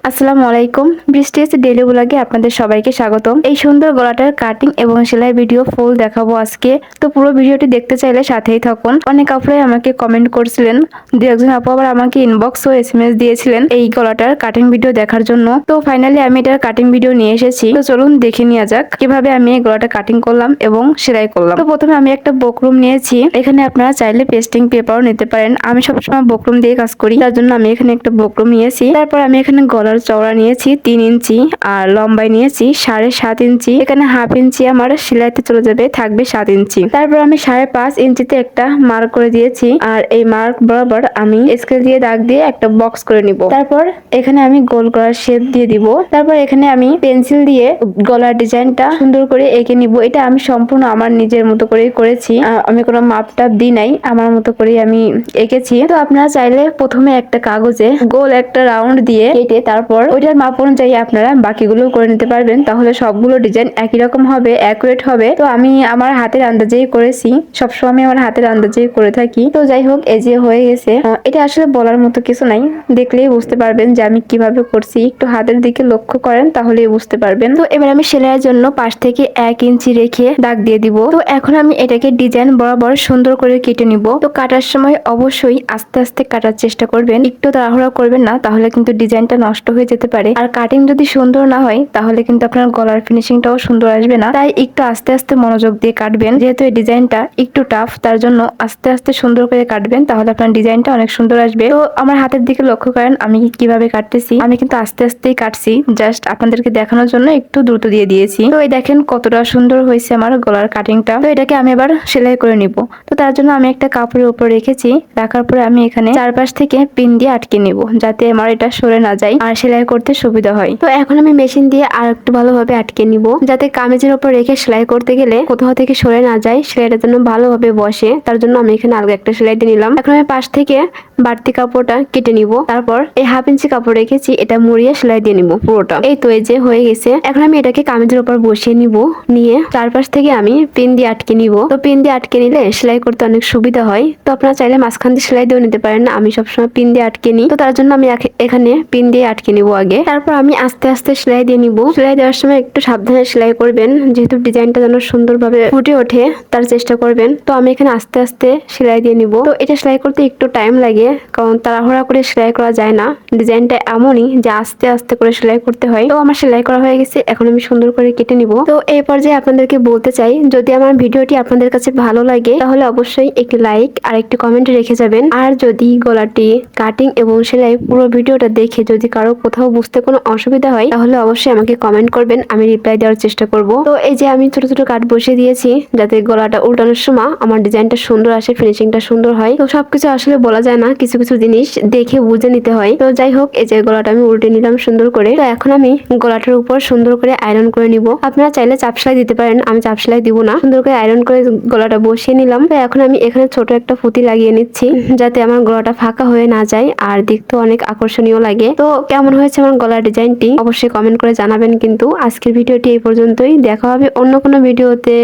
আসসালামু আলাইকুম। বৃষ্টিস ডেইলি ব্লগে আপনাদের সবাইকে স্বাগতম। এই সুন্দর গলাটার কাটিং এবং সেলাই ভিডিও ফুল দেখাবো আজকে। তো পুরো ভিডিওটি দেখতে চাইলে সাথেই থাকুন। অনেক আপুরাই আমাকে কমেন্ট করছিলেন, দু একজন আপু আবার আমাকে ইনবক্স ও এসএমএস দিয়েছিলেন এই গলাটার কাটিং ভিডিও দেখার জন্য। তো ফাইনালি আমি এটার কাটিং ভিডিও নিয়ে এসেছি। তো চলুন দেখে নেওয়া যাক কিভাবে আমি এই গলাটা কাটিং করলাম এবং সেলাই করলাম। তো প্রথমে আমি একটা বকরুম নিয়েছি। এখানে আপনারা চাইলে পেস্টিং পেপারও নিতে পারেন। আমি সবসময় বকরুম দিয়ে কাজ করি, তার জন্য আমি এখানে একটা বকরুম নিয়েছি। তারপর আমি এখানে গলার চওড়া নিয়েছি 3 ইঞ্চি আর লম্বাই নিয়েছি 7.5 ইঞ্চি। এখানে হাফ ইঞ্চি আমার সেলাইতে চলে যাবে, থাকবে 7 ইঞ্চি। তারপর আমি 5.5 ইঞ্চিতে একটা মার্ক করে দিয়েছি আর এই মার্ক বরাবর আমি স্কেল দিয়ে দাগ দিয়ে একটা বক্স করে নিব। তারপর এখানে আমি গোল গলার শেপ দিয়ে দিব। তারপর এখানে আমি পেন্সিল দিয়ে গলার ডিজাইনটা সুন্দর করে এঁকে নিব। এটা আমি সম্পূর্ণ আমার নিজের মতো করেই করেছি, আমি কোনো মাপ টাপ দিই নাই, আমার মতো করেই আমি এঁকেছি। তো আপনারা চাইলে প্রথমে একটা কাগজে গোল একটা রাউন্ড দিয়ে কেটে তারপর ওইটার মাপ অনুযায়ী আপনারা বাকিগুলো করে নিতে পারবেন। তাহলে সবগুলো ডিজাইন একই রকম হবে, অ্যাকুরেট হবে। তো আমি আমার হাতের আন্দাজেই করেছি, সবসময় আমি আমার হাতের আন্দাজেই করে থাকি। তো যাই হোক, এই যে হয়ে গেছে। এটা আসলে বলার মতো কিছু নাই, দেখলেই বুঝতে পারবেন যে আমি কিভাবে করছি। একটু হাতের দিকে লক্ষ্য করেন তাহলেই বুঝতে পারবেন। তো এবার আমি সেলাইয়ের জন্য পাশ থেকে 1 ইঞ্চি রেখে দাগ দিয়ে দিব। তো এখন আমি এটাকে ডিজাইন বরাবর সুন্দর করে কেটে নিব। তো কাটার সময় অবশ্যই আস্তে আস্তে কাটার চেষ্টা করবেন, একটু তাড়াহুড়া করবেন না, তাহলে কিন্তু ডিজাইনটা নষ্ট হয়ে যেতে পারে। আর কাটিং যদি সুন্দর না হয় তাহলে কিন্তু আপনার গলার ফিনিশিংটাও সুন্দর আসবে না। তাই একটু আস্তে আস্তে মনোযোগ দিয়ে কাটবেন। যেহেতু এই ডিজাইনটা একটু টাফ, তার জন্য আস্তে আস্তে সুন্দর করে কাটবেন, তাহলে আপনার ডিজাইনটা অনেক সুন্দর আসবে। তো আমার হাতের দিকে লক্ষ্য করেন আমি কিভাবে কাটতেছি। আমি কিন্তু আস্তে আস্তেই কাটছি, জাস্ট আপনাদেরকে দেখানোর জন্য একটু দ্রুত দিয়ে দিয়েছি। তো এই দেখেন কতটা সুন্দর হয়েছে আমার গলার কাটিংটা। তো এটাকে আমি এবার সেলাই করে নিব। তো তার জন্য আমি একটা কাপড়ের উপর রেখেছি, রাখার পরে আমি এখানে চারপাশ থেকে পিন দিয়ে আটকে নিব, যাতে আমার এটা সরে না যায় আর সেলাই করতে সুবিধা হয়। তো এখন আমি মেশিন দিয়ে আর একটু ভালোভাবে আটকে নিব, যাতে কামিজের উপর রেখে সেলাই করতে গেলে কোথাও থেকে সরে না যায়, সেলাইটা যেন ভালোভাবে বসে। তার জন্য আমি এখানে আলাদা একটা সেলাই দিয়ে নিলাম। এখন আমি পাশ থেকে বাড়তি কাপড়টা কেটে নিব। তারপর এই হাফ ইঞ্চি কাপড় রেখেছি, এটা মুড়িয়ে সেলাই দিয়ে নিব পুরোটা। এই তো এই যে হয়ে গেছে। এখন আমি এটাকে কামিজের উপর বসিয়ে নিব, নিয়ে চারপাশ থেকে আমি পিন দিয়ে আটকে নিব। তো পিন দিয়ে আটকে নিলে সেলাই করতে অনেক সুবিধা হয়। তো আপনারা চাইলে মাঝখান দিয়ে সেলাই দিয়েও নিতে পারেন, আমি সবসময় পিন দিয়ে আটকে নিই। তো তার জন্য আমি এখানে পিন দিয়ে আটকে নিব আগে। তারপর আমি আস্তে আস্তে সেলাই দিয়ে নিব। সেলাই দেওয়ার সময় একটু সাবধানে সেলাই করবেন, যেহেতু ডিজাইনটা যেন সুন্দরভাবে ফুটে ওঠে তার চেষ্টা করবেন। তো আমি এখানে আস্তে আস্তে সেলাই দিয়ে নিব। তো এটা সেলাই করতে একটু টাইম লাগে, কারণ তাড়াহুড়া করে সেলাই করা যায় না। ডিজাইনটা এমনই যে আস্তে আস্তে করে সেলাই করতে হয়। তো আমার সেলাই করা হয়ে গেছে, এখন আমি সুন্দর করে কেটে নিব। তো এই পর্যায়ে আপনাদেরকে বলতে চাই, যদি আমার ভিডিওটি আপনাদের কাছে ভালো লাগে তাহলে অবশ্যই একটি লাইক আর একটি কমেন্ট রেখে যাবেন। আর যদি গলাটি কাটিং এবং সেলাই পুরো ভিডিওটা দেখে যদি কারো কোথাও বুঝতে কোনো অসুবিধা হয় তাহলে অবশ্যই আমাকে কমেন্ট করবেন, আমি রিপ্লাই দেওয়ার চেষ্টা করব। তো এই যে আমি ছোট ছোট কাট বসিয়ে দিয়েছি, যাতে গলাটা উল্টানোর সময় আমার ডিজাইনটা সুন্দর আসে, ফিনিশিংটা সুন্দর হয়। তো সবকিছু আসলে বলা যায় না, কিছু কিছু জিনিস দেখে বুঝে নিতে হয়। তো যাই হোক, এই যে গলাটা আমি উল্টে নিলাম সুন্দর করে। তো এখন আমি গলাটার উপর সুন্দর করে আয়রন করে নিব। আপনারা চাইলে চাপ সেলাই দিতে পারেন, আমি চাপ সেলাই দিব না। সুন্দর করে আয়রন করে গলাটা বসিয়ে নিলাম। তো এখন আমি এখানে ছোট একটা ফুটি লাগিয়ে নিচ্ছি, যাতে আমার গলাটা ফাঁকা হয়ে না যায় আর দেখতেও অনেক আকর্ষণীয় লাগে। তো কেমন হয়েছে আমার গলার ডিজাইনটি অবশ্যই কমেন্ট করে জানাবেন। কিন্তু আজকের ভিডিওটি এই পর্যন্তই, দেখা হবে অন্য কোনো ভিডিওতে।